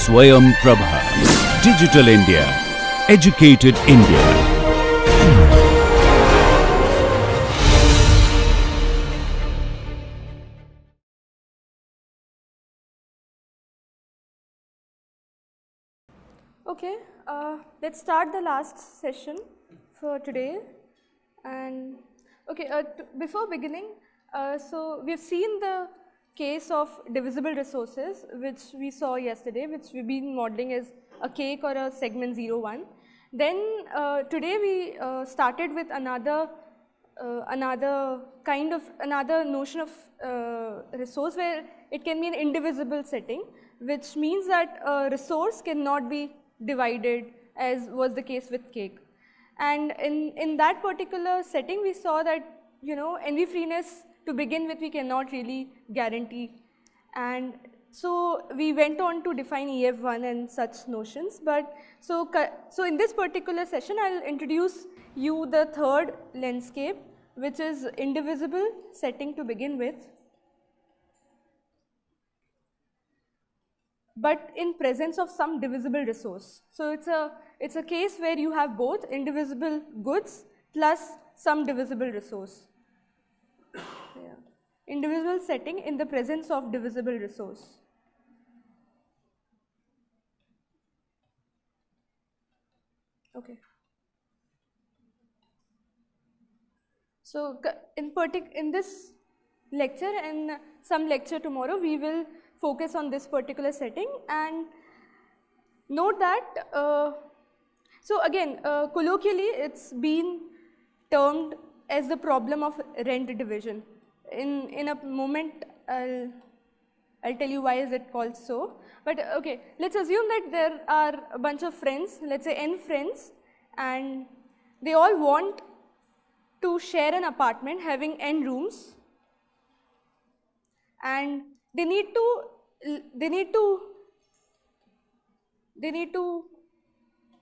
Swayam Prabha. Digital India. Educated India. Okay, let's start the last session for today. And okay, before beginning, so we've seen the case of divisible resources, which we saw yesterday, which we've been modeling as a cake or a segment 01. Then today we started with another notion of resource where it can be an indivisible setting, which means that a resource cannot be divided, as was the case with cake. And in that particular setting, we saw that, envy freeness to begin with we cannot really guarantee. And so we went on to define EF1 and such notions. But so in this particular session, I'll introduce you the third landscape, which is indivisible setting to begin with, but in presence of some divisible resource. So it's a case where you have both indivisible goods plus some divisible resource. Yeah. Indivisible setting in the presence of divisible resource. Okay. So in this lecture and some lecture tomorrow, we will focus on this particular setting and note that, so again, colloquially it's been termed as the problem of rent division. In a moment, I'll tell you why is it called so. But okay, let's assume that there are a bunch of friends, let's say n friends, and they all want to share an apartment having n rooms, and they need to,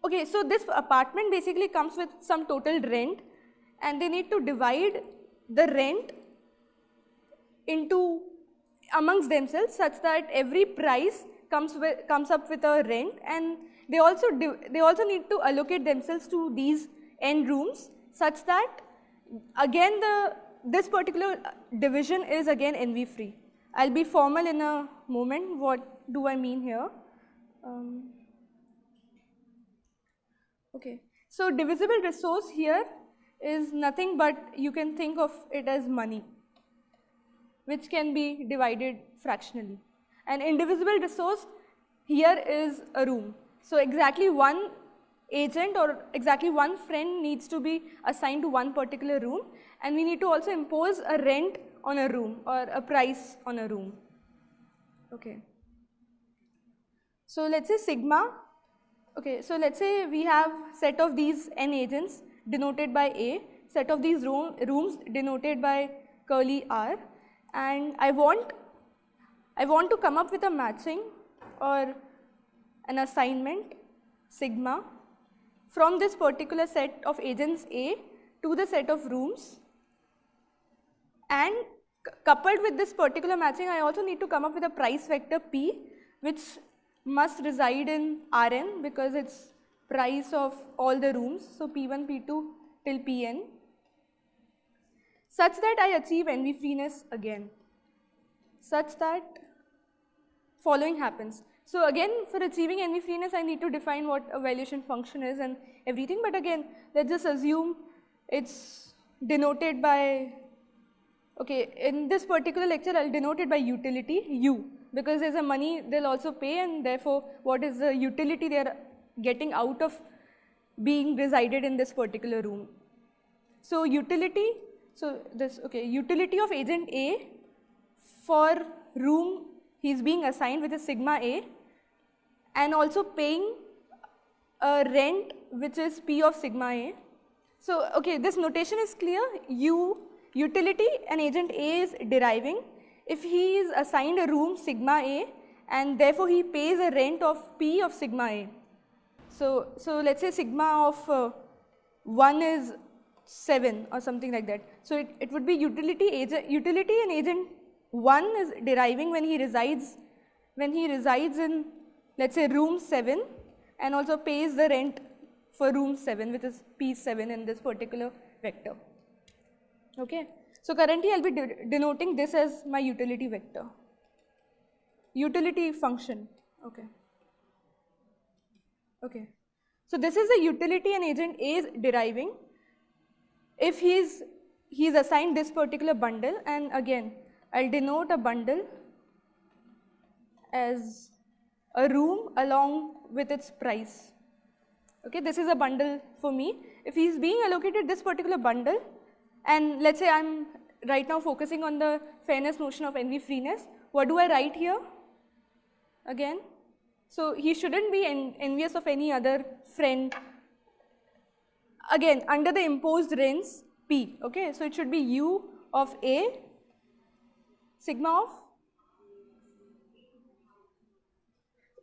okay, so this apartment basically comes with some total rent, and they need to divide the rent into amongst themselves such that every price comes up with a rent, and they also need to allocate themselves to these n rooms such that again this particular division is again envy free. I'll be formal in a moment. What do I mean here? Okay, so divisible resource here is nothing but you can think of it as money, which can be divided fractionally. An indivisible resource here is a room. So exactly one agent or exactly one friend needs to be assigned to one particular room, and we need to also impose a rent on a room or a price on a room. Okay. So let's say sigma. Okay, so let's say we have set of these n agents denoted by A, set of these rooms denoted by curly R, and I want to come up with a matching or an assignment sigma from this particular set of agents A to the set of rooms, and coupled with this particular matching, I also need to come up with a price vector P, which must reside in Rn because it's price of all the rooms, so P1, P2 till Pn, such that I achieve envy freeness again, such that following happens. So again, for achieving envy freeness, I need to define what a valuation function is and everything, but again, let's just assume it's denoted by, okay, in this particular lecture, I'll denote it by utility, U, because there's a money they'll also pay, and therefore, what is the utility they're getting out of being resided in this particular room. So utility, utility of agent A for room he's being assigned, which is sigma A, and also paying a rent which is P of sigma A. So okay, this notation is clear. Utility and agent A is deriving if he is assigned a room sigma A, and therefore he pays a rent of P of sigma A. So let's say sigma of 1 is 7 or something like that. So it would be utility and agent 1 is deriving when he resides in let's say room 7 and also pays the rent for room 7, which is P7 in this particular vector. Okay, so currently I'll be denoting this as my utility vector, utility function. Okay. Okay, so this is the utility an agent A is deriving if he's assigned this particular bundle, and again I'll denote a bundle as a room along with its price. Okay, this is a bundle for me. If he's being allocated this particular bundle, and let's say I'm right now focusing on the fairness notion of envy freeness, what do I write here again? So he shouldn't be envious of any other friend, again under the imposed rents P. Okay, so it should be U of A sigma of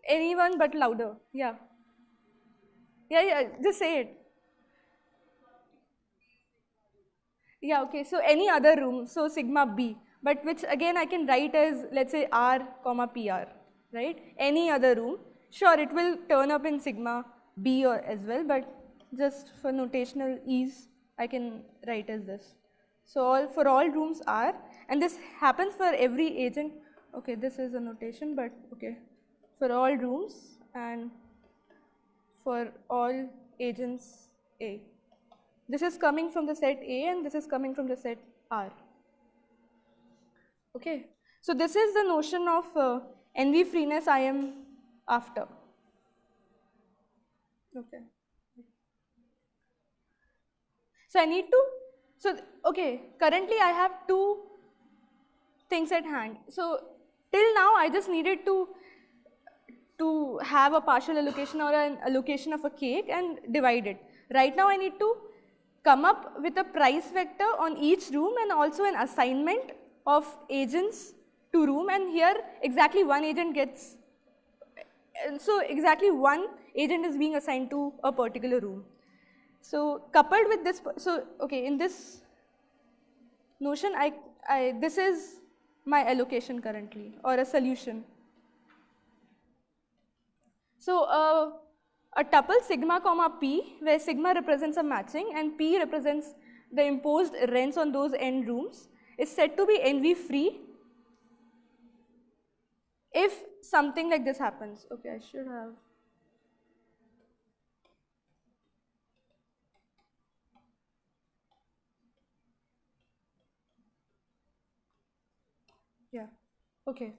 anyone but louder. Yeah, just say it. Yeah, okay, so any other room, so sigma B, but which again I can write as, let's say, R comma PR, right? Any other room. Sure, it will turn up in sigma B or as well, but just for notational ease, I can write as this. So for all rooms R, and this happens for every agent. Okay, this is a notation, but okay, for all rooms and for all agents A. This is coming from the set A and this is coming from the set R. Okay, so this is the notion of envy freeness I am after. Okay. So I need to, okay, currently I have two things at hand. So till now I just needed to have a partial allocation or an allocation of a cake and divide it. Right now I need to come up with a price vector on each room and also an assignment of agents to room, and here exactly one agent gets, so exactly one agent is being assigned to a particular room. So coupled with this, so okay, in this notion this is my allocation currently, or a solution. So a tuple sigma comma P, where sigma represents a matching and P represents the imposed rents on those end rooms, is said to be envy free if something like this happens. Okay, I should have. Yeah, okay.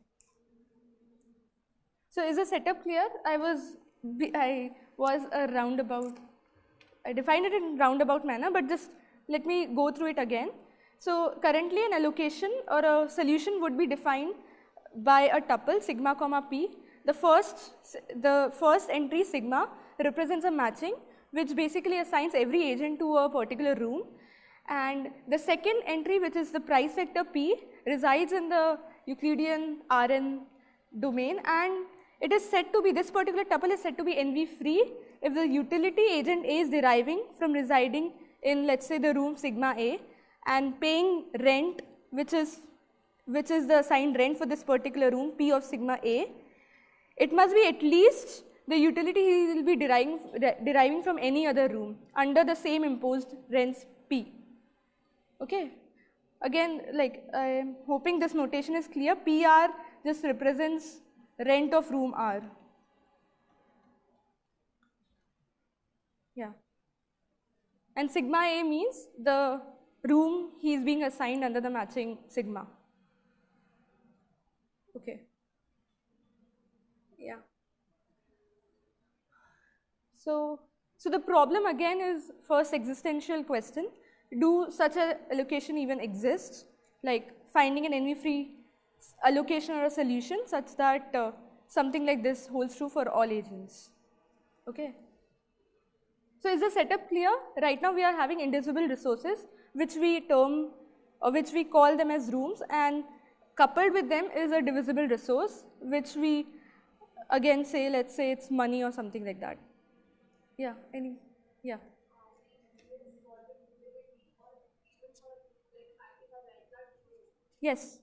So is the setup clear? I was a roundabout, I defined it in roundabout manner, but just let me go through it again. So currently an allocation or a solution would be defined by a tuple sigma comma P. The first entry sigma represents a matching, which basically assigns every agent to a particular room, and the second entry, which is the price vector P, resides in the Euclidean Rn domain, and it is said to be, this particular tuple is said to be envy free if the utility agent A is deriving from residing in, let's say, the room sigma A and paying rent, which is the assigned rent for this particular room P of sigma A. It must be at least the utility he will be deriving from any other room under the same imposed rents P. Okay. Again, like, I am hoping this notation is clear. PR just represents rent of room R. Yeah. And sigma A means the room he is being assigned under the matching sigma. Okay. Yeah. So the problem again is first existential question. Do such a allocation even exist? Like finding an envy-free allocation or a solution such that something like this holds true for all agents. Okay. So is the setup clear? Right now we are having indivisible resources which we term or which we call them as rooms, and coupled with them is a divisible resource which we again say, let's say it's money or something like that. Yeah, yeah. Yes.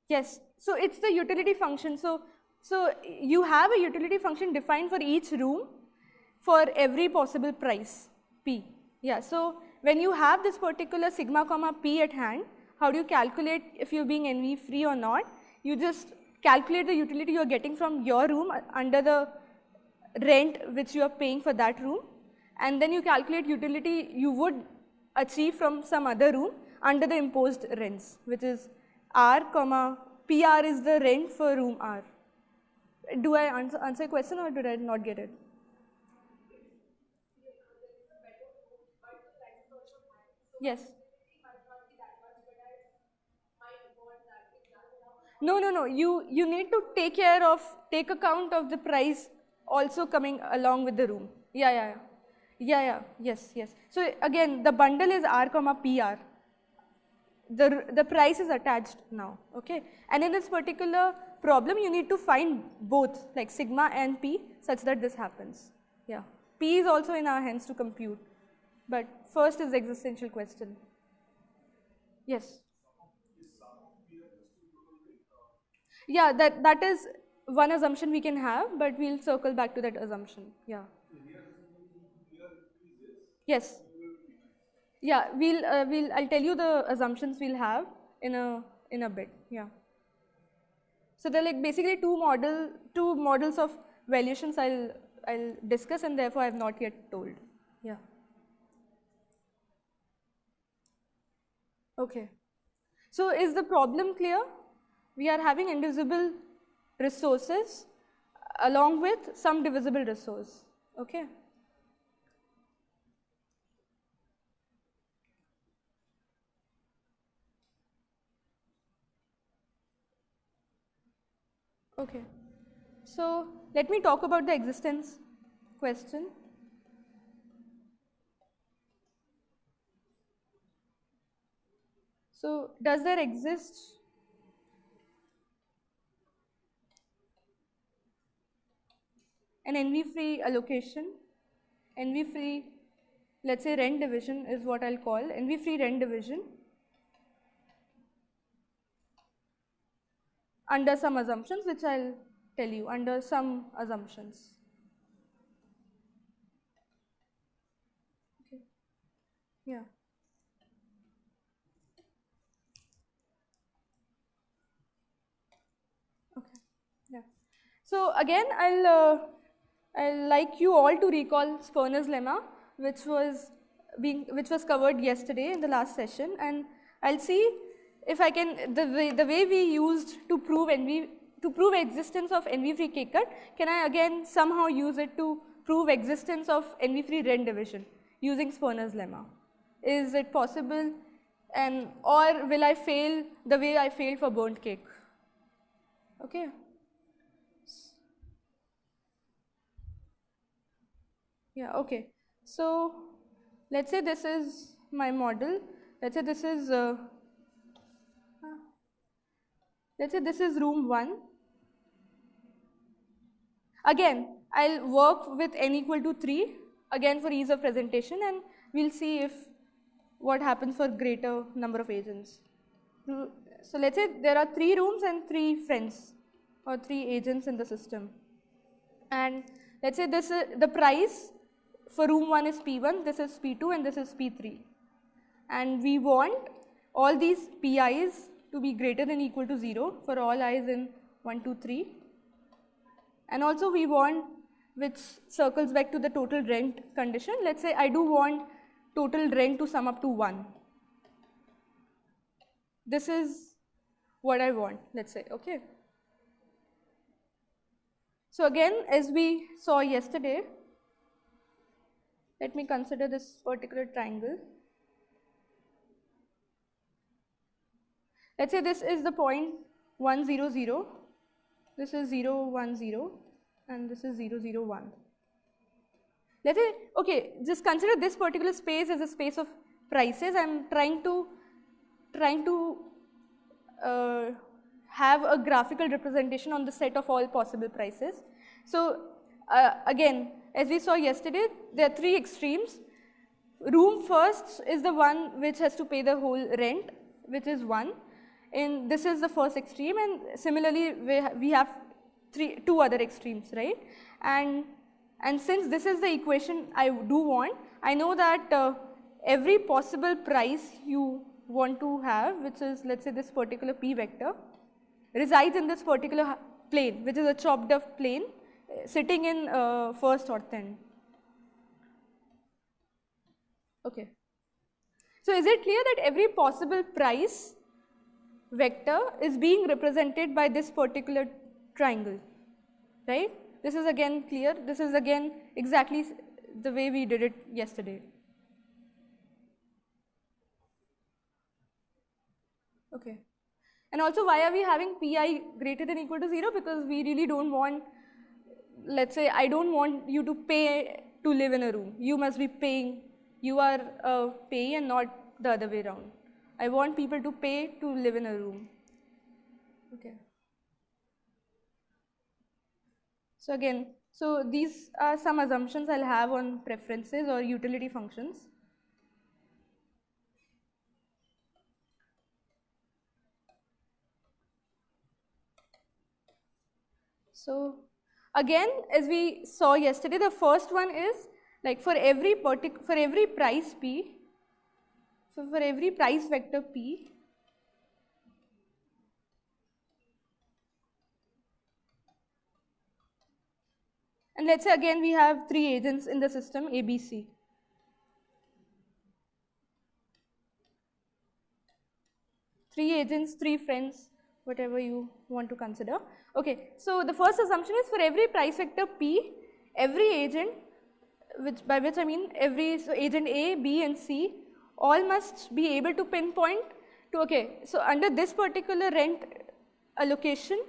Yes, so it's the utility function. So you have a utility function defined for each room for every possible price, P. Yeah, so when you have this particular sigma comma P at hand, how do you calculate if you're being NV free or not? You just calculate the utility you're getting from your room under the rent which you are paying for that room, and then you calculate utility you would achieve from some other room under the imposed rents, which is R comma PR is the rent for room R. Do I answer your question or did I not get it? Yes. No. You need to take account of the price also coming along with the room. Yeah. Yes. So again, the bundle is R comma PR. The price is attached now, okay? And in this particular problem, you need to find both, like sigma and P, such that this happens. Yeah. P is also in our hands to compute, but first is the existential question. Yes. Yeah, that is one assumption we can have, but we'll circle back to that assumption. Yeah. Yes. Yeah, I'll tell you the assumptions we'll have in a bit. Yeah. So they're like basically two models of valuations I'll discuss, and therefore I've not yet told. Yeah. Okay. So is the problem clear? We are having indivisible resources along with some divisible resource. Okay. Okay. So let me talk about the existence question. So does there exist an NV-free allocation? NV-free, let's say rent division is what I'll call NV-free rent division under some assumptions, which I'll tell you under some assumptions. Okay. Yeah. Okay. Yeah. So again, I'll like you all to recall Sperner's lemma, which was covered yesterday in the last session, and I'll see if I can the way we used to prove existence of NV-free K-cut, can I again somehow use it to prove existence of NV-free rent division using Sperner's lemma? Is it possible, and or will I fail the way I failed for burnt cake? Okay. Yeah, okay. So let's say this is my model. Let's say this is room 1. Again, I'll work with n equal to 3 again for ease of presentation, and we'll see if what happens for greater number of agents. So let's say there are 3 rooms and 3 friends or 3 agents in the system, and let's say this is the price for room 1 is P1, this is P2, and this is P3, and we want all these Pi's to be greater than or equal to 0 for all i's in 1, 2, 3, and also we want, which circles back to the total rent condition, let's say I do want total rent to sum up to 1. This is what I want, let's say, okay. So again, as we saw yesterday, let me consider this particular triangle. Let's say this is the point 1, 0, 0, this is 0, 1, 0, and this is 0, 0, 1. Let's say, okay, just consider this particular space as a space of prices. I'm trying to have a graphical representation on the set of all possible prices. So again, as we saw yesterday, there are 3 extremes. Room first is the one which has to pay the whole rent, which is 1. this is the first extreme, and similarly we have two other extremes, right? And since this is the equation I do want, I know that every possible price you want to have, which is, let's say, this particular p vector, resides in this particular plane, which is a chopped off plane sitting in first orth n. Okay. So is it clear that every possible price vector is being represented by this particular triangle, right? This is again clear. This is again exactly the way we did it yesterday. Okay. And also, why are we having pi greater than or equal to 0? Because we really don't want, let's say, I don't want you to pay to live in a room. You must be paying. You are a payee and not the other way around. I want people to pay to live in a room. Okay. So again, so these are some assumptions I'll have on preferences or utility functions. So again, as we saw yesterday, the first one is like for every price p, so for every price vector p, and let's say again we have three agents in the system A, B, C. Three agents, three friends, whatever you want to consider. Okay, so the first assumption is for every price vector p, every agent, by which I mean so agent A, B and C, all must be able to pinpoint to, okay, so under this particular rent allocation,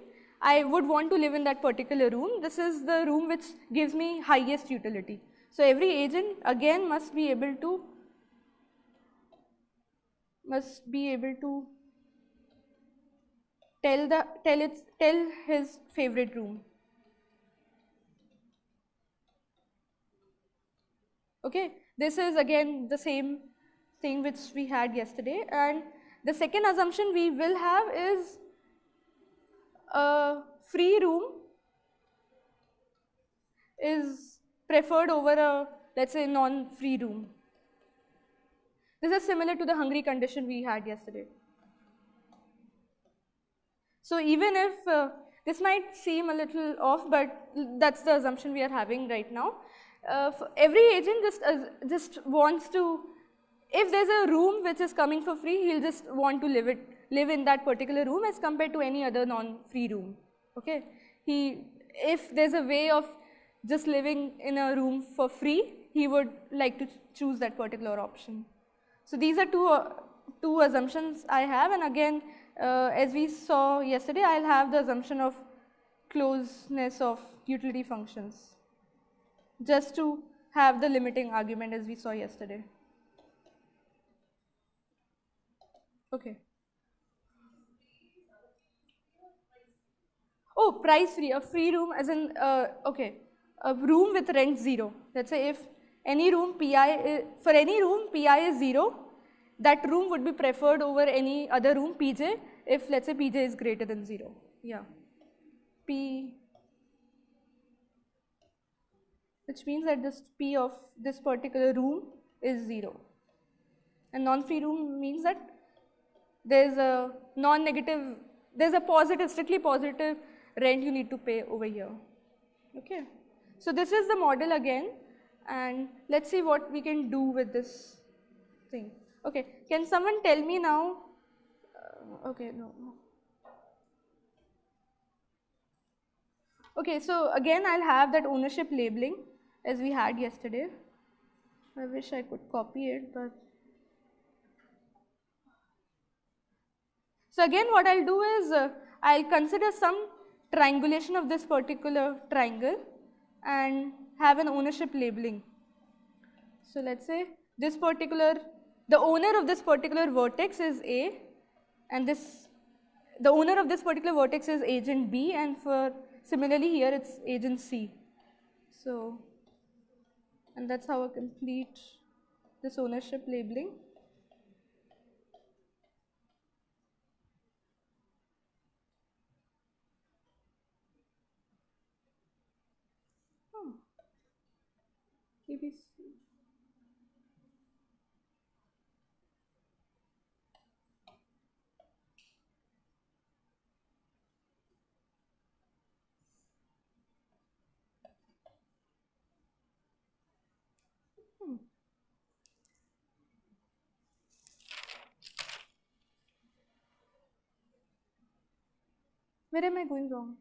I would want to live in that particular room. This is the room which gives me highest utility. So every agent again must be able to tell his favorite room. Okay, this is again the same thing which we had yesterday, and the second assumption we will have is a free room is preferred over a, let's say, non-free room. This is similar to the hungry condition we had yesterday. So even if this might seem a little off, but that's the assumption we are having right now. Every agent just wants to, if there's a room which is coming for free, he'll just want to live in that particular room as compared to any other non-free room. Okay, if there's a way of just living in a room for free, he would like to choose that particular option. So these are two assumptions I have, and again, as we saw yesterday, I'll have the assumption of closeness of utility functions, just to have the limiting argument as we saw yesterday. Okay. Oh, price free, a free room as in, okay, a room with rent 0. Let's say if any room for any room pi is 0, that room would be preferred over any other room pj if, let's say, pj is greater than 0. Yeah. P, which means that this p of this particular room is 0. And non-free room means that there's a non-negative, there's a positive, strictly positive rent you need to pay over here. Okay. So this is the model again, and let's see what we can do with this thing. Okay, can someone tell me now? Okay, no. Okay, so again I'll have that ownership labeling as we had yesterday. I wish I could copy it, but. So again what I'll do is, I'll consider some triangulation of this particular triangle and have an ownership labeling. So let's say this particular, the owner of this particular vertex is A, and the owner of this particular vertex is agent B, and for similarly here it's agent C. So, and that's how I complete this ownership labeling. ABC. Where am I going wrong?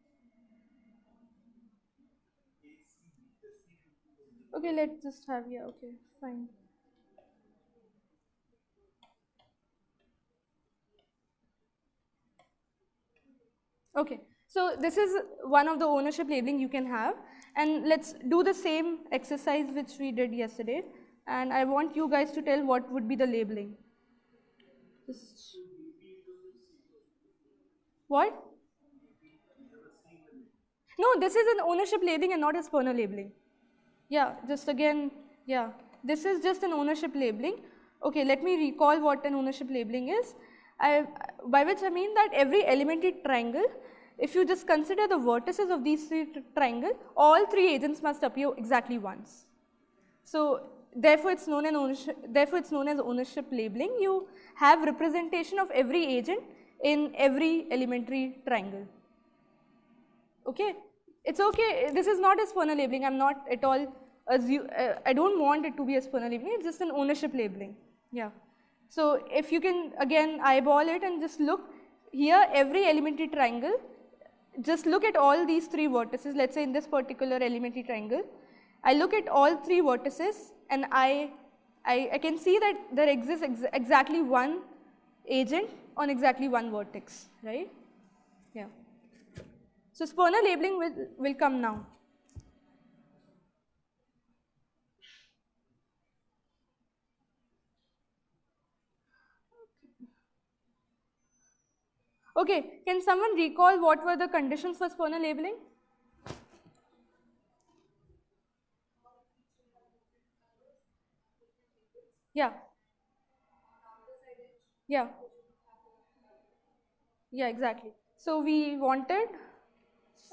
Okay, let's just have, yeah, okay, fine. Okay, so this is one of the ownership labeling you can have, and let's do the same exercise which we did yesterday, and I want you guys to tell what would be the labeling. Just what? No, this is an ownership labeling and not a spawner labeling. Yeah, just again, yeah, this is just an ownership labeling. Okay, let me recall what an ownership labeling is. By which I mean that every elementary triangle, if you just consider the vertices of these three triangles, all three agents must appear exactly once. So therefore it's known as ownership labeling. You have representation of every agent in every elementary triangle. Okay, it's okay. This is not a spawner labeling. I'm not at all I don't want it to be a spawner labeling. It's just an ownership labeling. Yeah. So if you can again eyeball it and just look here, every elementary triangle, just look at all these three vertices. Let's say in this particular elementary triangle, I look at all three vertices and I can see that there exists exactly one agent on exactly one vertex, right? Yeah. So spawner labeling will come now. Okay, can someone recall what were the conditions for spawner labeling? Yeah. Yeah. Yeah, exactly. So we wanted,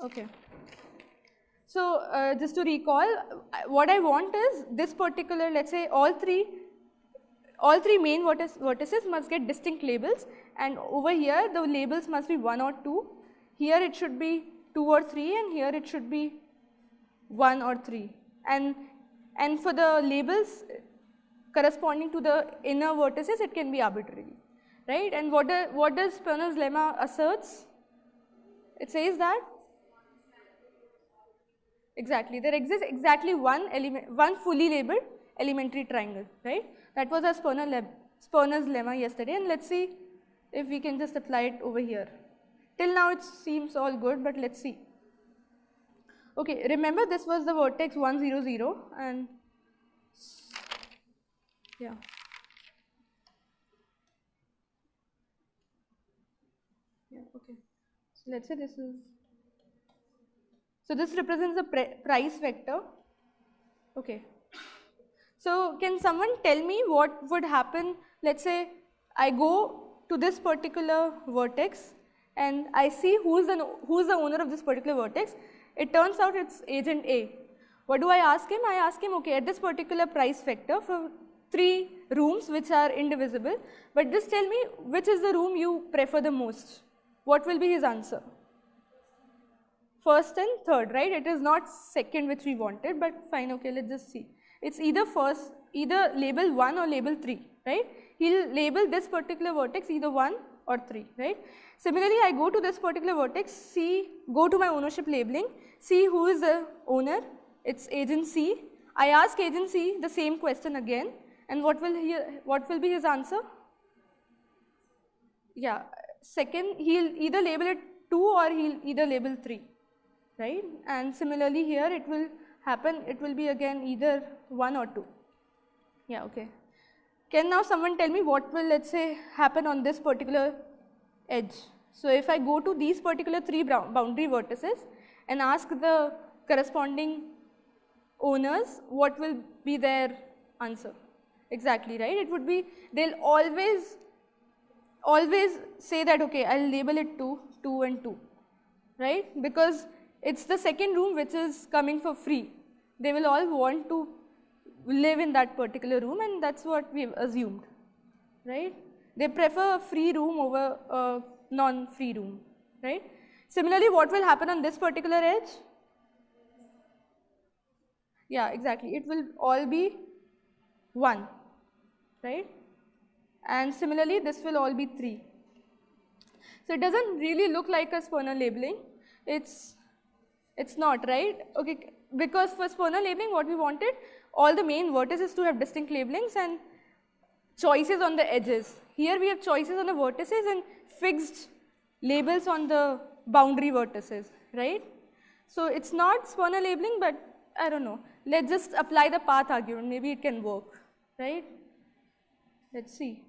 okay. So just to recall, what I want is this particular, let's say all three main vertices must get distinct labels, and over here the labels must be 1 or 2. Here it should be 2 or 3, and here it should be 1 or 3. And for the labels corresponding to the inner vertices, it can be arbitrary, right? And what does Spawner's lemma asserts? It says that exactly there exists exactly one fully labeled elementary triangle, right? That was our Spawner's lemma yesterday, and let's see if we can just apply it over here. Till now it seems all good, but let's see. Okay, remember this was the vertex 1, 0, 0, and yeah. Yeah, okay. So let's say this is, so this represents the price vector. Okay. So can someone tell me what would happen? Let's say I go to this particular vertex and I see who's the owner of this particular vertex. It turns out it's agent A. What do I ask him? I ask him, okay, at this particular price vector for 3 rooms which are indivisible, but just tell me which is the room you prefer the most. What will be his answer? First and third, right? It is not second which we wanted, but fine, okay, let's just see. It's either label 1 or label 3, right? He'll label this particular vertex either 1 or 3, right? Similarly, I go to this particular vertex, go to my ownership labeling, see who is the owner, it's agent C. I ask agent C the same question again, and what will be his answer? Yeah, second, he'll either label it 2 or he'll either label 3, right? And similarly here it will happen, it will be again either 1 or 2. Yeah, okay. Can now someone tell me what will, let's say, happen on this particular edge? So if I go to these particular 3 boundary vertices and ask the corresponding owners, what will be their answer? Exactly, right? It would be, they'll always say that, okay, I'll label it 2, 2 and 2, right? Because it's the second room which is coming for free. They will all want to live in that particular room, and that's what we've assumed, right? They prefer a free room over a non-free room, right? Similarly, what will happen on this particular edge? Yeah, exactly. It will all be 1, right? And similarly, this will all be 3. So it doesn't really look like a spurner labeling. It's not, right? Okay, because for spurner labeling, what we wanted, all the main vertices to have distinct labelings and choices on the edges. Here we have choices on the vertices and fixed labels on the boundary vertices, right? So it's not spurner labeling, but I don't know. Let's just apply the path argument. Maybe it can work, right? Let's see.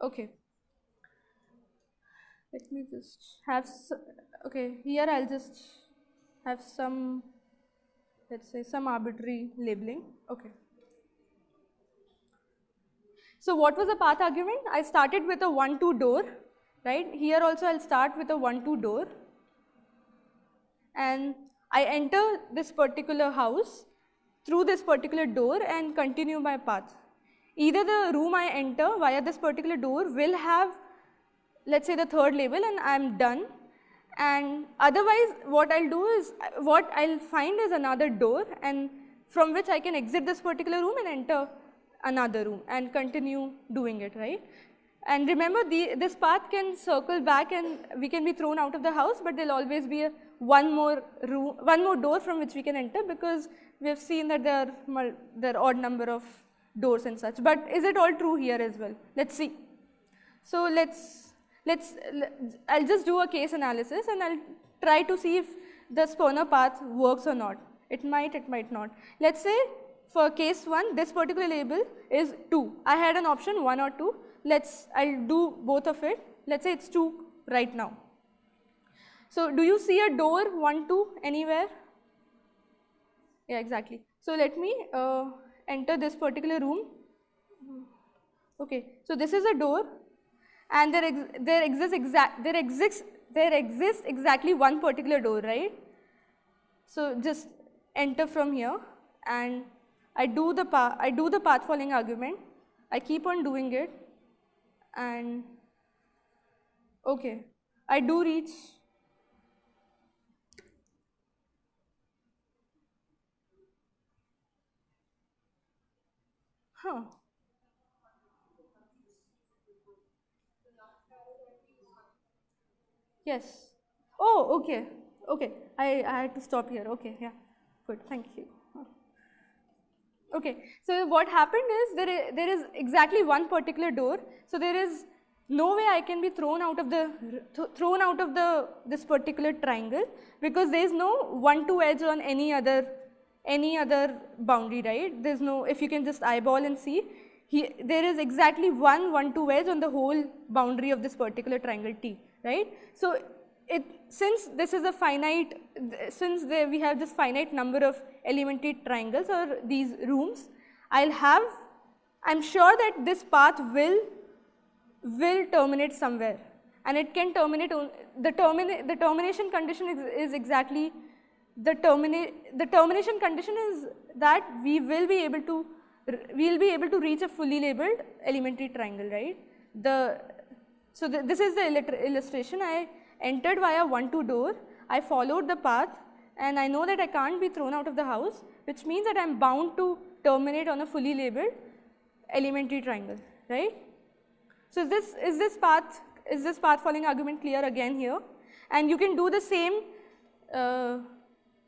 Okay. Let me just have, okay, here I'll just have some, let's say some arbitrary labeling. Okay. So what was the path argument? I started with a 1-2 door, right? Here also I'll start with a 1-2 door. And I enter this particular house through this particular door and continue my path. Either the room I enter via this particular door will have, let's say, the third label and I'm done. And otherwise, what I'll do is, what I'll find is another door, and from which I can exit this particular room and enter another room and continue doing it, right? And remember, this path can circle back and we can be thrown out of the house, but there'll always be one more door from which we can enter, because we have seen that there are odd number of doors and such. But is it all true here as well? Let's see. So I'll just do a case analysis and I'll try to see if the spurner path works or not. It might not. Let's say for case 1, this particular label is 2. I had an option 1 or 2. I'll do both of it. Let's say it's 2 right now. So do you see a door 1, 2 anywhere? Yeah, exactly. So let me enter this particular room. Okay, so this is a door, and there exists exactly one particular door, right? So just enter from here, and I do the path following argument. I keep on doing it, and okay, I do reach. Huh. Yes. Oh, okay. Okay. I had to stop here. Okay. Yeah. Good. Thank you. Okay. So what happened is there is exactly one particular door. So there is no way I can be thrown out of this particular triangle, because there is no 1-2 edge on any other boundary, right? There's no, if you can just eyeball and see, there is exactly 1-2 edge on the whole boundary of this particular triangle T, right? So since this is a finite, we have this finite number of elementary triangles or these rooms, I'm sure that this path will terminate somewhere, and it can terminate. The termination condition is exactly the termination condition is that we'll be able to reach a fully labeled elementary triangle, right? This is the illustration. I entered via 1-2 door. I followed the path, and I know that I can't be thrown out of the house, which means that I'm bound to terminate on a fully labeled elementary triangle, right? So is this path following argument clear again here? And you can do the same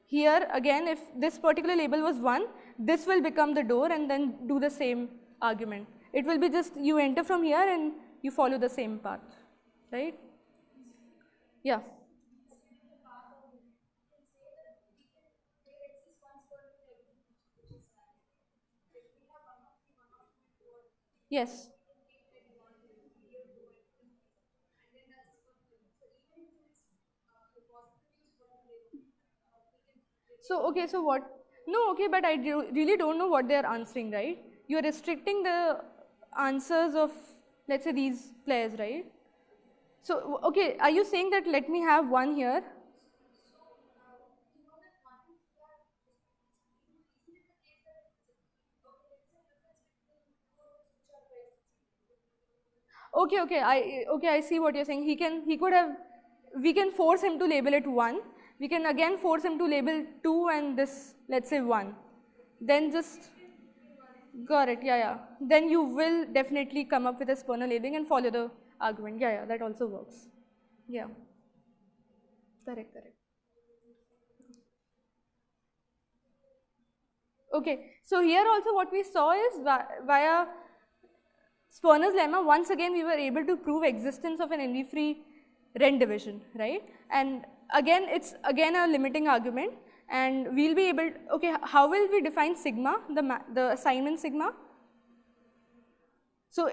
here again. If this particular label was 1, this will become the door, and then do the same argument. It will be just you enter from here and you follow the same path, right? Yeah. Yes. So, okay, so what? No, okay, but I really don't know what they are answering, right? You are restricting the answers of, let's say, these players, right? So, okay, are you saying that let me have 1 here? Okay, I see what you're saying. We can force him to label it 1. We can again force him to label 2 and this, let's say 1. Then just, got it, yeah. Then you will definitely come up with a spurner labeling and follow the argument. Yeah, that also works. Yeah, correct. Okay, so here also what we saw is via Spurner's lemma, once again we were able to prove existence of an envy-free Renn division, right? And again, it's again a limiting argument, and we'll be able to, okay, how will we define sigma, the assignment sigma? So,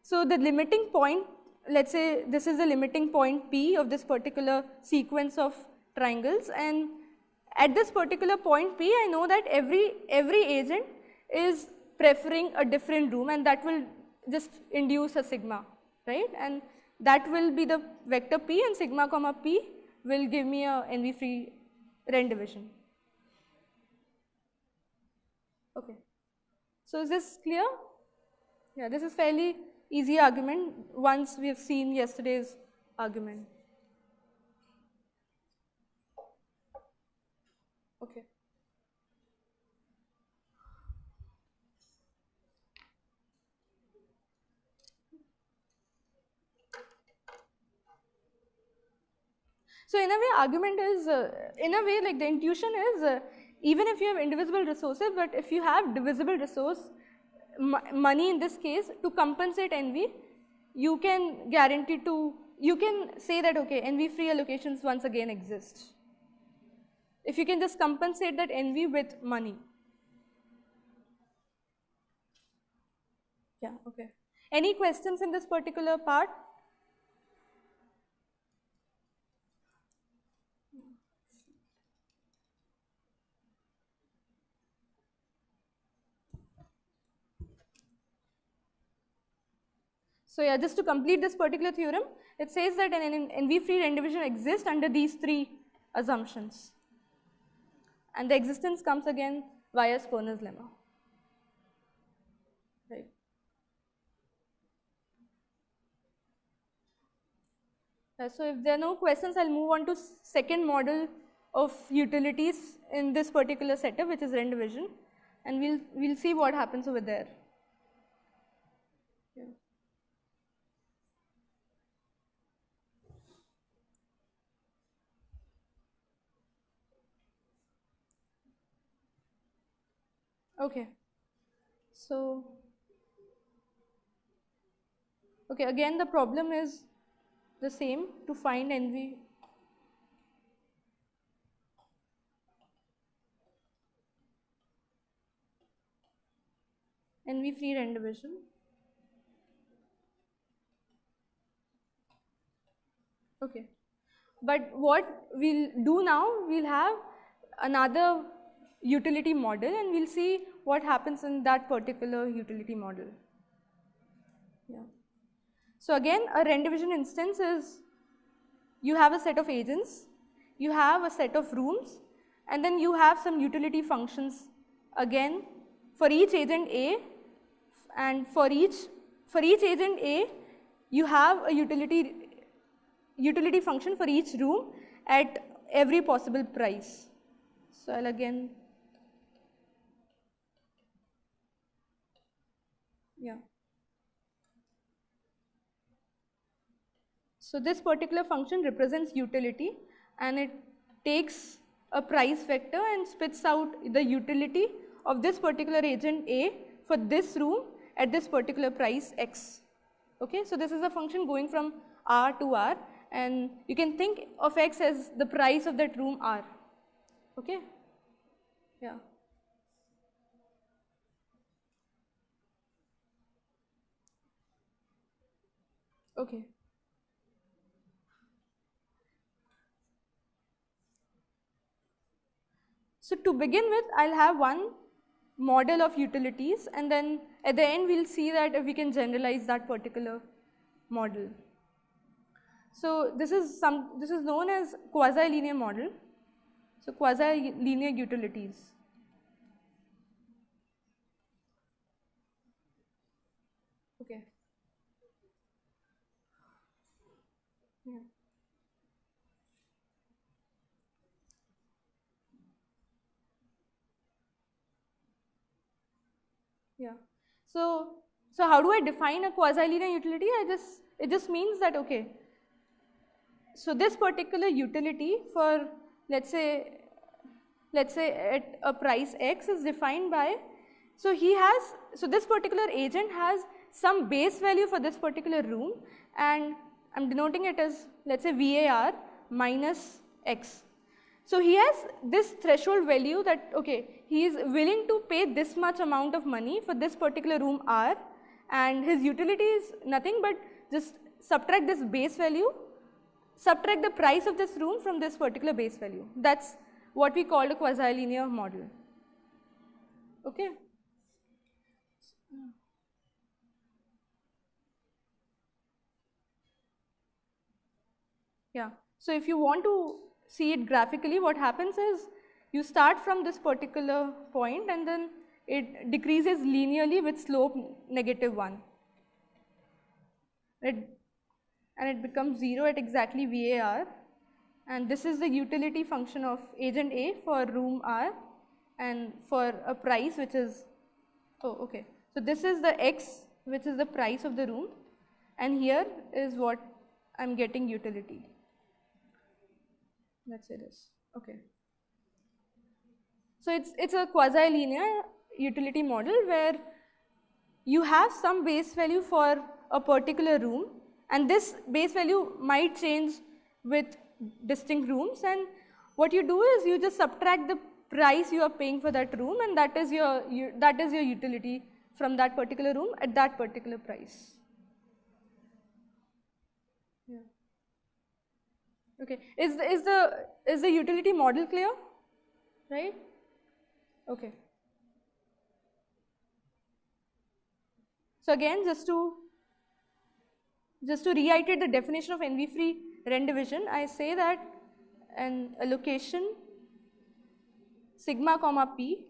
so the limiting point, let's say this is the limiting point P of this particular sequence of triangles, and at this particular point P, I know that every agent is preferring a different room, and that will just induce a sigma, right? And that will be the vector P, and sigma comma P will give me a envy-free Renn division. Okay. So is this clear? Yeah, this is fairly easy argument once we have seen yesterday's argument. Okay. So in a way, argument is, in a way, like the intuition is, even if you have indivisible resources, but if you have divisible resource, money in this case, to compensate envy, you can guarantee to, you can say that, okay, envy-free allocations once again exist. If you can just compensate that envy with money. Yeah, okay. Any questions in this particular part? So yeah, just to complete this particular theorem, it says that an envy-free Renn division exists under these 3 assumptions. And the existence comes again via Spurner's lemma. Right. So if there are no questions, I'll move on to second model of utilities in this particular setup, which is Renn division, and we'll see what happens over there. Yeah. Okay. So, okay, again the problem is the same, to find envy. Envy-free Renn division. Okay. But what we'll do now, we'll have another utility model, and we'll see what happens in that particular utility model. Yeah. So again, a Renn division instance is, you have a set of agents, you have a set of rooms, and then you have some utility functions again for each agent A, and for each agent A, you have a utility function for each room at every possible price. So I'll again, yeah. So this particular function represents utility, and it takes a price vector and spits out the utility of this particular agent A for this room at this particular price x. Okay, so this is a function going from R to R, and you can think of x as the price of that room R. Okay, yeah. Okay. So to begin with, I'll have one model of utilities, and then at the end we'll see that if we can generalize that particular model. So this is known as quasi-linear model. So quasi-linear utilities. Okay. Yeah. Yeah. So, so how do I define a quasi-linear utility? It just means that, okay, so this particular utility for, let's say, at a price X is defined by, so this particular agent has some base value for this particular room, and I'm denoting it as, let's say, VAR minus X. So he has this threshold value that, okay, he is willing to pay this much amount of money for this particular room R, and his utility is nothing but just subtract this base value, subtract the price of this room from this particular base value. That's what we call a quasi-linear model. Okay? Yeah. So if you want to see it graphically, what happens is you start from this particular point and then it decreases linearly with slope -1. And it becomes 0 at exactly VAR. And this is the utility function of agent A for room R and for a price which is, oh, okay. So this is the X, which is the price of the room, and here is what I'm getting utility. Let's say this, okay. So it's a quasi-linear utility model where you have some base value for a particular room, and this base value might change with distinct rooms, and what you do is you just subtract the price you are paying for that room, and that is your utility from that particular room at that particular price. Yeah. Okay. Is the utility model clear? Right? Okay. So again, just to reiterate the definition of NV-free Renn division, I say that an allocation sigma comma p,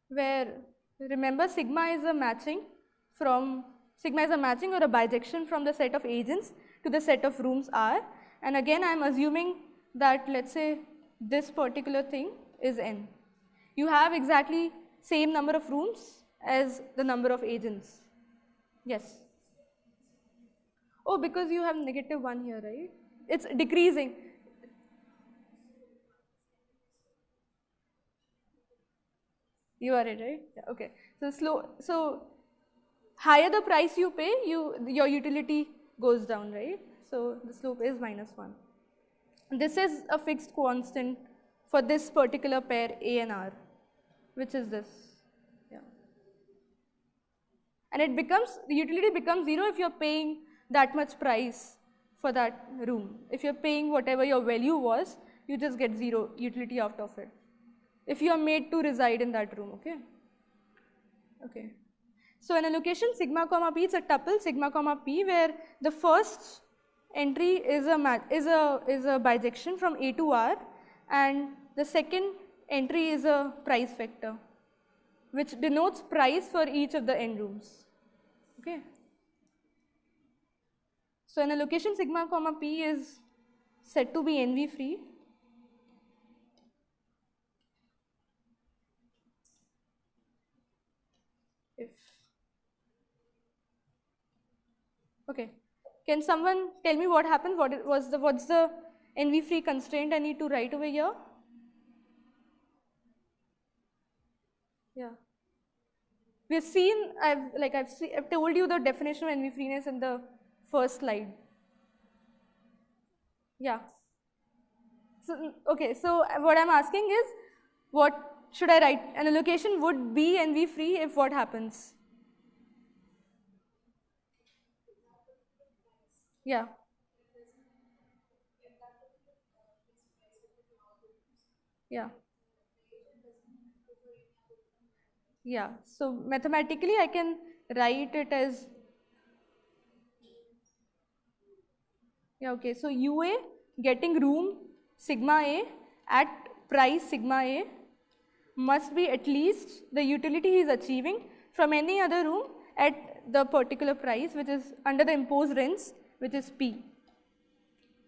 where remember sigma is a matching or a bijection from the set of agents to the set of rooms R, and again I am assuming that, let's say, this particular thing is N. You have exactly same number of rooms as the number of agents. Yes. Oh, because you have -1 here, right? It's decreasing. You are it, right? Yeah, okay. So higher the price you pay, your utility goes down, right? So the slope is -1. This is a fixed constant for this particular pair A and R, which is this. Yeah. And the utility becomes 0 if you're paying that much price for that room. If you're paying whatever your value was, you just get 0 utility out of it. If you are made to reside in that room, okay? Okay. So an allocation sigma comma p, it's a tuple sigma comma p where the first entry is a bijection from A to R, and the second entry is a price vector which denotes price for each of the n rooms. Okay. So an allocation sigma comma p is said to be NV free if, okay, can someone tell me what happened? What's the NV free constraint I need to write over here? Yeah. We've seen, I've told you the definition of NV freeness in the first slide. Yeah. So, okay, so what I'm asking is, what should I write? An allocation would be NV free if what happens? Yeah. Yeah. Yeah. So mathematically I can write it as, yeah, okay. So UA getting room sigma A at price sigma A must be at least the utility he is achieving from any other room at the particular price, which is under the imposed rents which is P.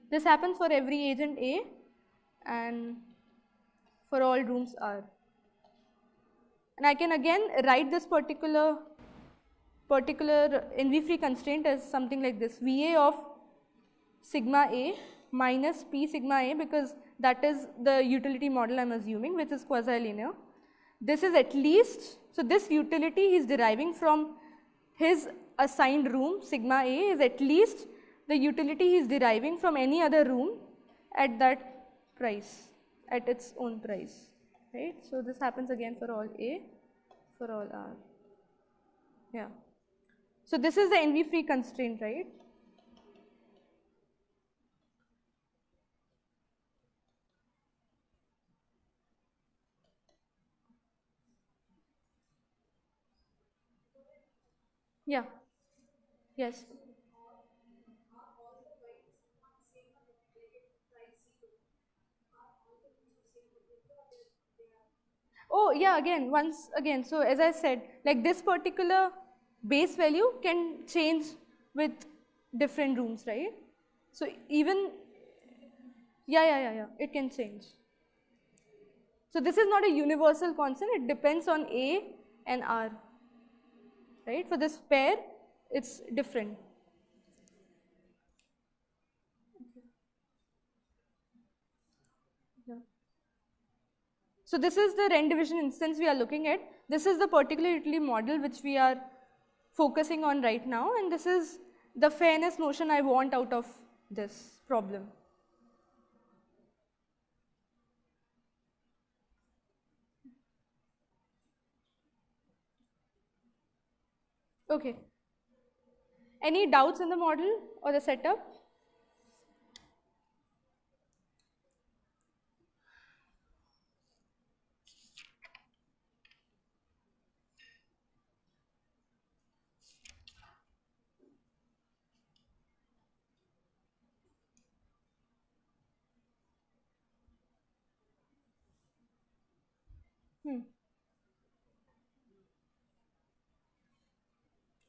This happens for every agent A and for all rooms R. And I can again write this particular NV-free constraint as something like this: VA of sigma A minus P sigma A, because that is the utility model I'm assuming, which is quasi-linear. This is at least, so this utility he's deriving from his assigned room sigma A is at least the utility he's deriving from any other room at that price, at its own price, right? So this happens again for all A, for all R. Yeah. So this is the NV-free constraint, right? Yeah. Yes. Oh yeah, again, once again, so as I said, like this particular base value can change with different rooms, right? So even, yeah, it can change. So this is not a universal constant, it depends on A and R, right? For this pair, it's different. Yeah. So this is the Renn division instance we are looking at. This is the particular utility model which we are focusing on right now, and this is the fairness notion I want out of this problem. Okay. Any doubts in the model or the setup?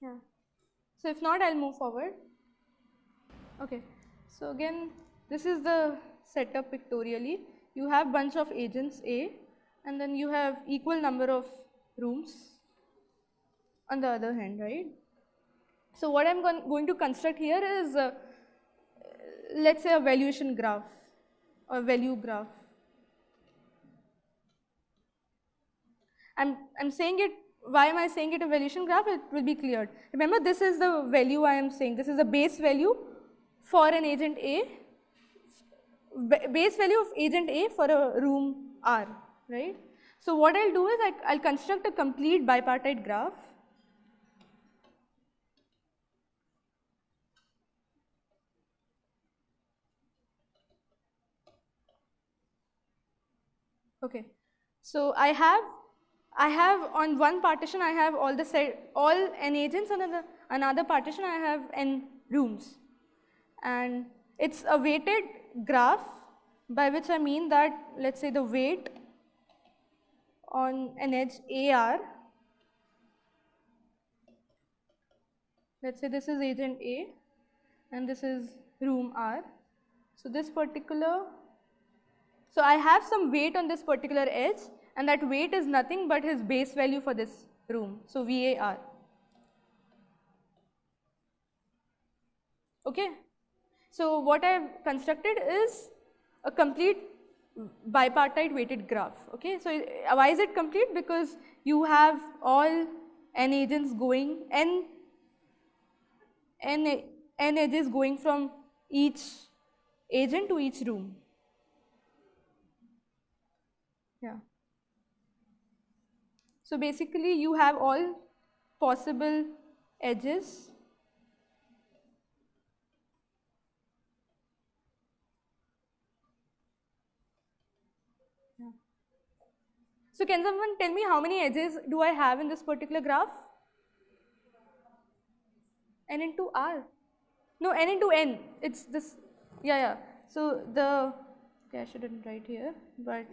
Yeah. So if not, I'll move forward. Okay. So again, this is the setup pictorially. You have bunch of agents A, and then you have equal number of rooms on the other hand, right? So what I'm going to construct here is, let's say, a valuation graph or value graph. I'm saying it, why am I saying it a valuation graph? It will be cleared. Remember, this is the value I am saying. This is the base value for an agent A, base value of agent A for a room R, right? So what I'll do is I'll construct a complete bipartite graph. Okay. So I have on one partition I have all n agents, and another partition I have n rooms, and it's a weighted graph, by which I mean that, let's say, the weight on an edge AR, let's say this is agent A and this is room R. So this particular, so I have some weight on this particular edge, and that weight is nothing but his base value for this room, so VAR. Okay. So what I have constructed is a complete bipartite weighted graph. Okay. So why is it complete? Because you have all n agents going, n edges going from each agent to each room. Yeah. So basically you have all possible edges. Yeah. So can someone tell me how many edges do I have in this particular graph? N into R. No, n into n. It's this. Yeah. So the, okay, I shouldn't write here, but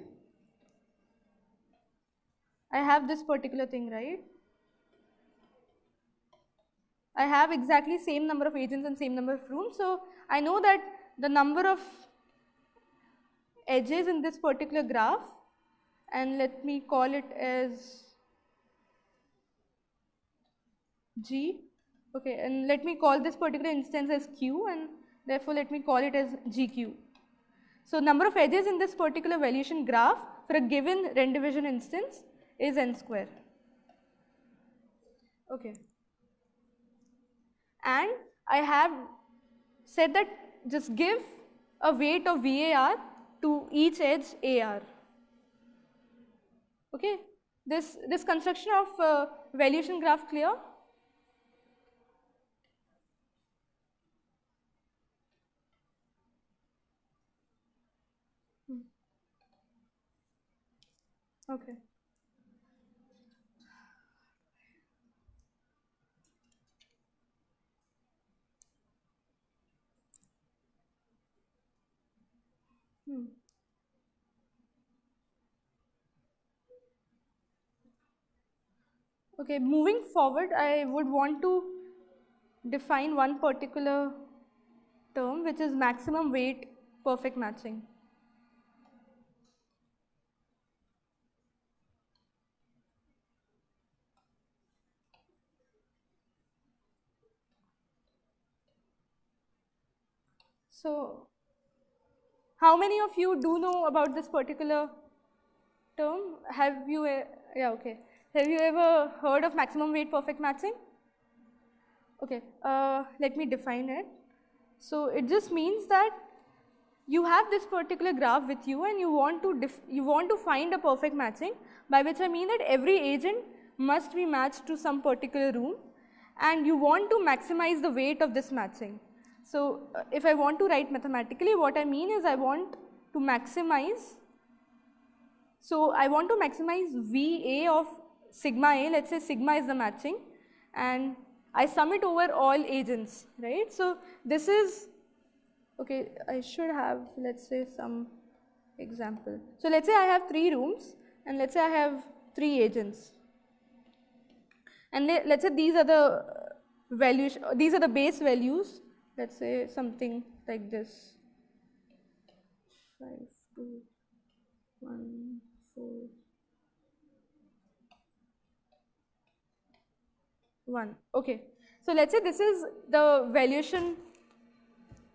I have this particular thing, right? I have exactly same number of agents and same number of rooms. So I know that the number of edges in this particular graph, and let me call it as G. Okay, and let me call this particular instance as Q, and therefore let me call it as GQ. So number of edges in this particular valuation graph for a given Rendivision instance is n square. Okay. And I have said that just give a weight of VAR to each edge AR. Okay. This construction of valuation graph clear? Okay. Okay, moving forward, I would want to define one particular term, which is maximum weight perfect matching. So, how many of you do know about this particular term? Have you, yeah, okay. Have you ever heard of maximum weight perfect matching? Okay, let me define it. So it just means that you have this particular graph with you and you want to find a perfect matching, by which I mean that every agent must be matched to some particular room, and you want to maximize the weight of this matching. So if I want to write mathematically, what I mean is I want to maximize, so I want to maximize VA of sigma A, let's say sigma is the matching, and I sum it over all agents, right? So this is, okay, I should have, let's say, some example. So let's say I have 3 rooms, and let's say I have 3 agents. And let's say these are the values, these are the base values, let's say something like this. 5, 2, 1, 4, 1. Okay. So let's say this is the valuation,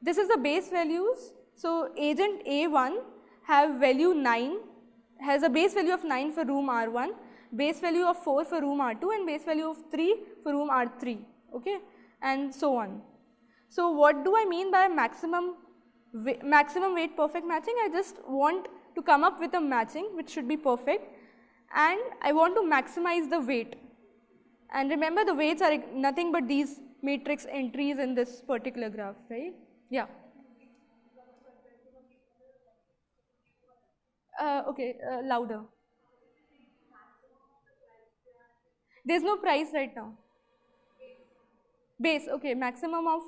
this is the base values. So agent A1 have value 9, has a base value of 9 for room R1, base value of 4 for room R2, and base value of 3 for room R3, okay, and so on. So what do I mean by maximum weight perfect matching? I just want to come up with a matching which should be perfect, and I want to maximize the weight. And remember, the weights are nothing but these matrix entries in this particular graph, right? Yeah. Okay, louder. There's no price right now. Base, okay, maximum of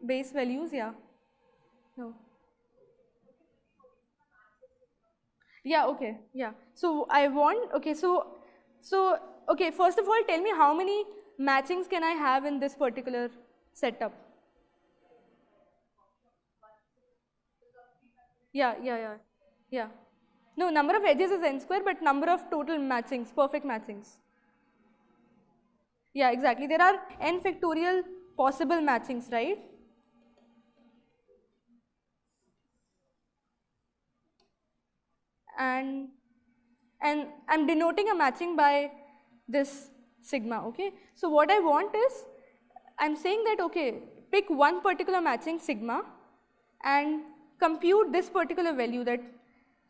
base values, yeah. No. Yeah, okay, yeah. So I want, okay, okay, first of all, tell me how many matchings can I have in this particular setup? Yeah. No, number of edges is n square, but number of total matchings, perfect matchings. Yeah, exactly. There are n factorial possible matchings, right? And I'm denoting a matching by this sigma, okay? So what I want is, I'm saying that, okay, pick one particular matching sigma and compute this particular value, that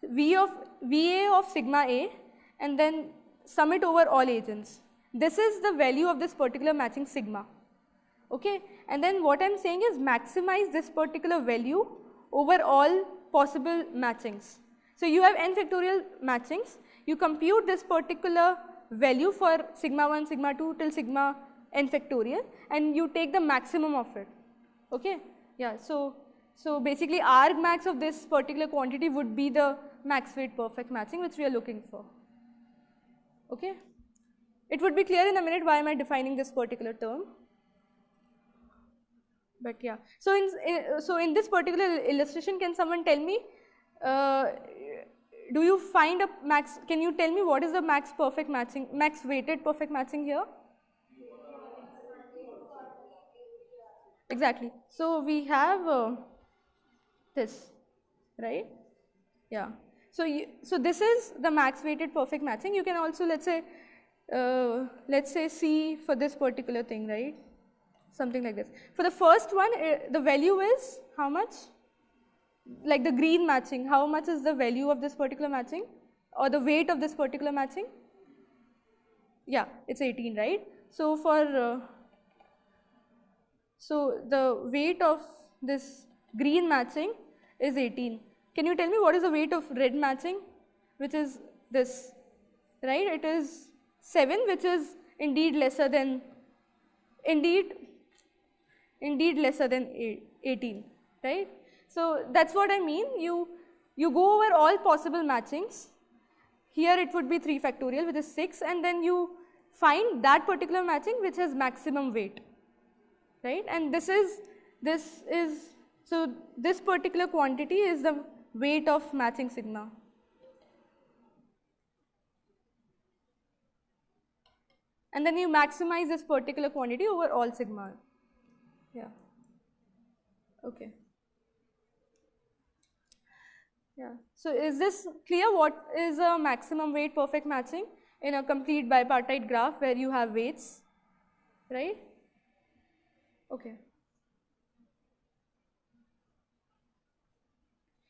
VA of sigma A, and then sum it over all agents. This is the value of this particular matching sigma, okay? And then what I'm saying is maximize this particular value over all possible matchings. So you have n factorial matchings, you compute this particular value for sigma 1, sigma 2 till sigma n factorial, and you take the maximum of it, okay? Yeah, so basically argmax of this particular quantity would be the max weight perfect matching which we are looking for, okay? It would be clear in a minute why am I defining this particular term. But yeah, so in this particular illustration, can someone tell me, do you find a max, can you tell me what is the max perfect matching, max weighted perfect matching here? Exactly. So we have this, right? Yeah. So so this is the max weighted perfect matching. You can also, let's say see for this particular thing, right? Something like this. For the first one, the value is how much? Like the green matching, how much is the value of this particular matching, or the weight of this particular matching? Yeah, it's 18, right? So so the weight of this green matching is 18. Can you tell me what is the weight of red matching, which is this, right? It is 7, which is indeed lesser than, indeed lesser than 18, right? So that's what I mean. You go over all possible matchings. Here it would be 3 factorial, which is 6, and then you find that particular matching which has maximum weight, right? And this is so this particular quantity is the weight of matching sigma. And then you maximize this particular quantity over all sigma. Yeah. Okay. Yeah. So is this clear? What is a maximum weight perfect matching in a complete bipartite graph where you have weights, right? Okay.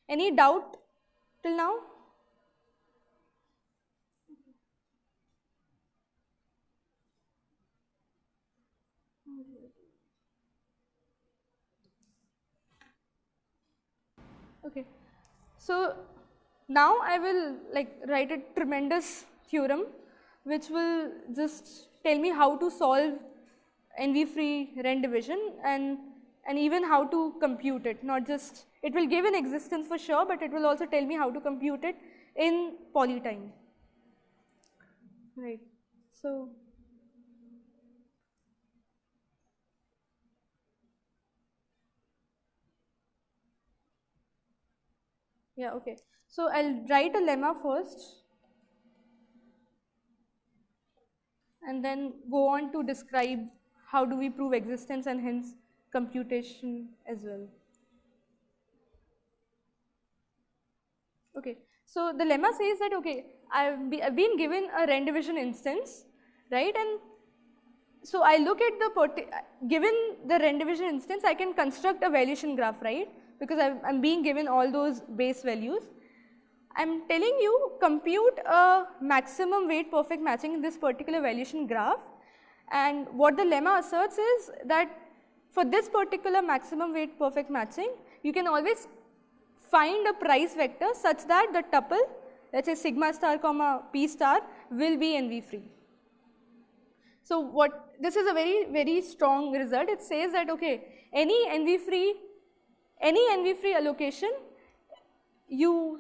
Any doubt till now? Okay. So now I will write a tremendous theorem which will just tell me how to solve NV-free Renn division and even how to compute it. Not just, it will give an existence for sure, but it will also tell me how to compute it in poly time. Right. So yeah, okay. So I'll write a lemma first and then go on to describe how do we prove existence and hence computation as well. Okay, so the lemma says that, okay, I've been given a Renn division instance, right? And so I look at the, given the Renn division instance, I can construct a valuation graph, right? Because I'm being given all those base values. I'm telling you, compute a maximum weight perfect matching in this particular valuation graph. And what the lemma asserts is that for this particular maximum weight perfect matching, you can always find a price vector such that the tuple, let's say sigma star comma p star, will be NV free. So what, this is a very, very strong result. It says that, okay, any NV free allocation, you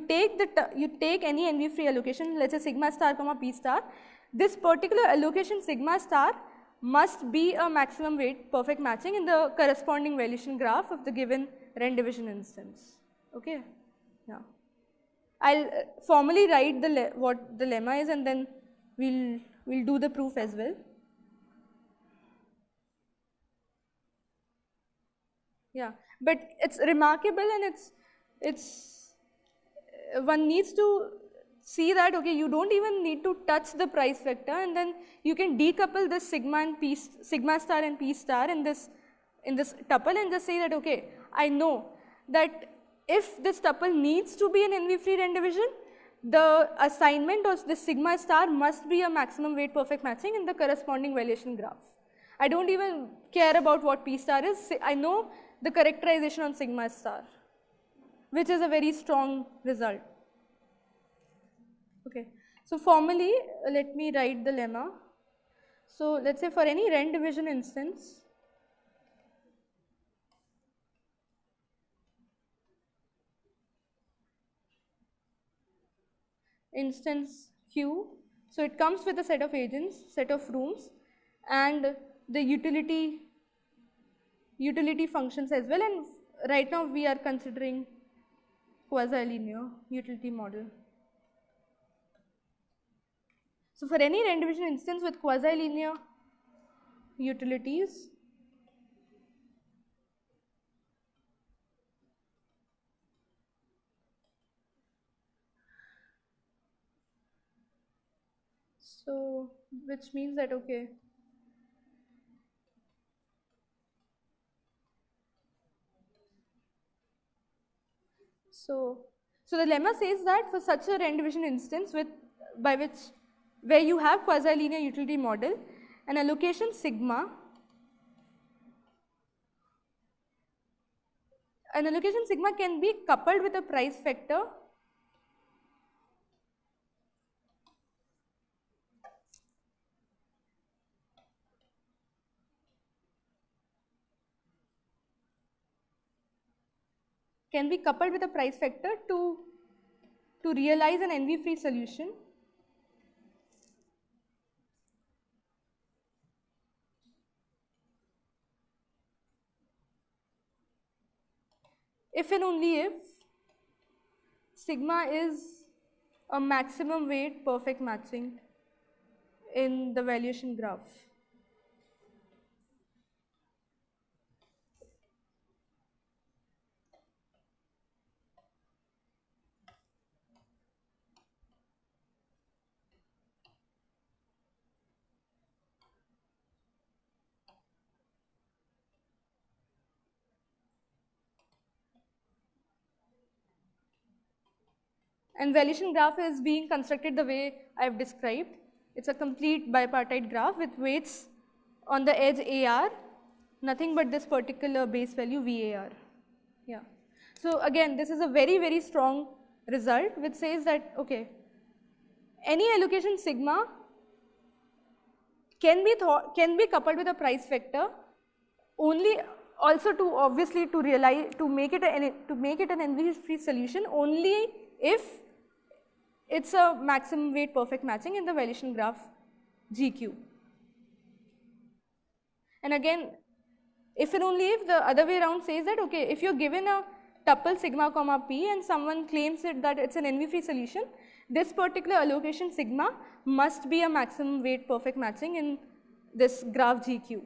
take any NV free allocation, let's say sigma star comma p star, this particular allocation sigma star must be a maximum weight perfect matching in the corresponding valuation graph of the given Renn division instance. Okay, yeah. I'll formally write what the lemma is, and then we'll do the proof as well. Yeah, but it's remarkable, and it's one needs to see that, okay, you don't even need to touch the price vector, and then you can decouple this sigma star and p star in this tuple and just say that, okay, I know that if this tuple needs to be an NV-free Renn division, the assignment of this sigma star must be a maximum weight perfect matching in the corresponding valuation graph. I don't even care about what p star is. I know the characterization on sigma star, which is a very strong result. Okay, so formally, let me write the lemma. So let's say for any Renn division instance, Q, so it comes with a set of agents, set of rooms, and the utility utility functions as well, and right now we are considering quasi-linear utility model. So for any n division instance with quasi-linear utilities, so which means that, okay, so the lemma says that for such a n division instance where you have quasi-linear utility model, an allocation sigma can be coupled with a price factor to realize an envy-free solution if and only if sigma is a maximum weight perfect matching in the valuation graph. And valuation graph is being constructed the way I have described. It's a complete bipartite graph with weights on the edge AR, nothing but this particular base value VAR. Yeah. So again, this is a very, very strong result which says that, okay, any allocation sigma can be coupled with a price factor only, also to obviously to realize, to make it an envy-free solution only if it's a maximum weight perfect matching in the valuation graph GQ. And again, if and only if the other way around says that, okay, if you're given a tuple sigma comma p and someone claims that it's an envy-free solution, this particular allocation sigma must be a maximum weight perfect matching in this graph GQ.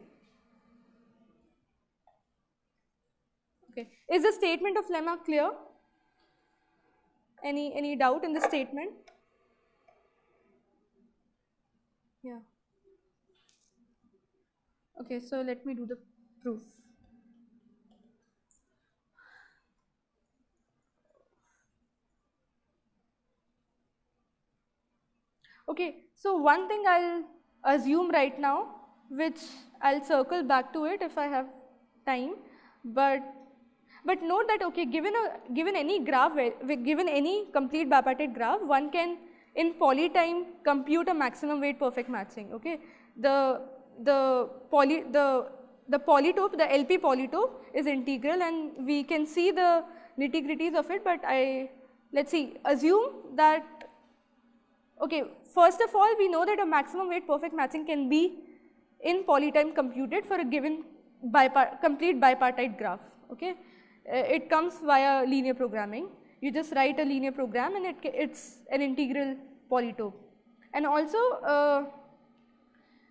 Okay, is the statement of lemma clear? Any doubt in the statement? Yeah. Okay, so let me do the proof. Okay, so one thing I'll assume right now, which I'll circle back to it if I have time, but note that, okay, given any graph, given any complete bipartite graph, one can in polytime compute a maximum weight perfect matching. Okay, the polytope, the LP polytope is integral, and we can see the nitty-gritties of it. But let's see, assume that, okay, first of all, we know that a maximum weight perfect matching can be in polytime computed for a given complete bipartite graph. Okay, it comes via linear programming. You just write a linear program and it's an integral polytope. And also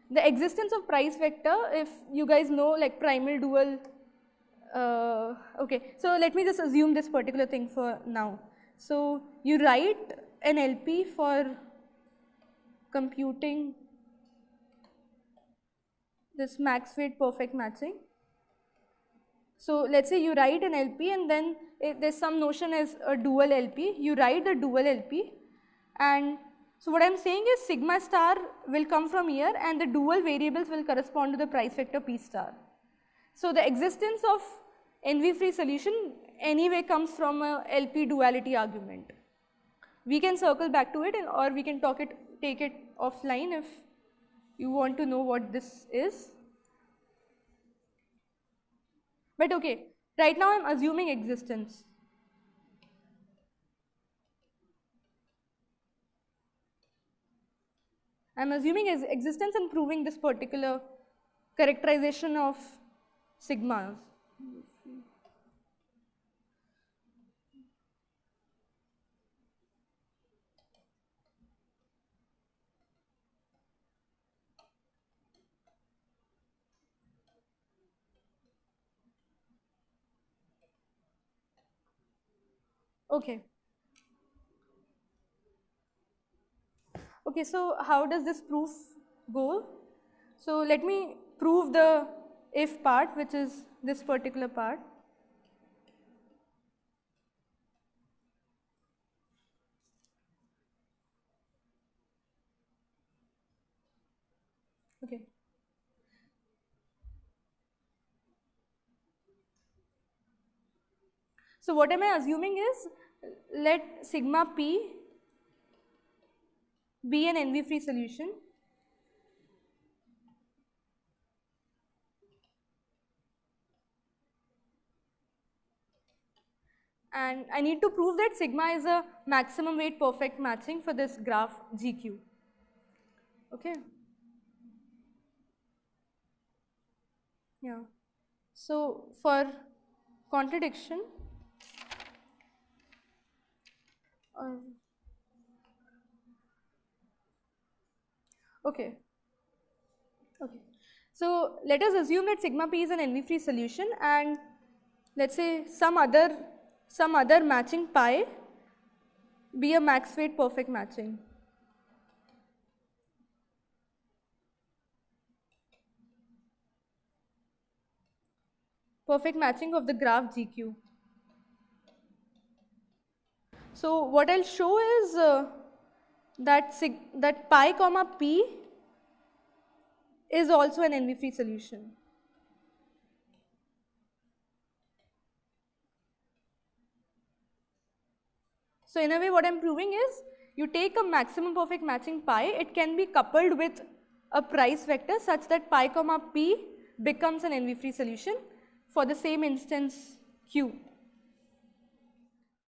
the existence of price vector, if you guys know, like primal dual. Okay, so let me just assume this particular thing for now. So you write an LP for computing this max weight perfect matching. So let's say you write an LP and then there's some notion as a dual LP. You write the dual LP, and so what I'm saying is sigma star will come from here and the dual variables will correspond to the price vector P star. So the existence of envy-free solution anyway comes from a LP duality argument. We can circle back to it, or we can take it offline if you want to know what this is. But okay, right now I'm assuming existence. I'm assuming existence and proving this particular characterization of sigmas. Okay. Okay, so how does this proof go? So let me prove the if part, which is this particular part. Okay. So what am I assuming is, let sigma p be an envy-free solution. And I need to prove that sigma is a maximum weight perfect matching for this graph GQ. Okay. Yeah. So for contradiction, uh, okay. Okay. So let us assume that sigma p is an envy-free solution, and let's say some other matching pi be a max weight perfect matching. Perfect matching of the graph GQ. So what I'll show is that pi comma p is also an envy-free solution. So in a way, what I'm proving is, you take a maximum perfect matching pi, it can be coupled with a price vector such that pi comma p becomes an envy-free solution for the same instance Q.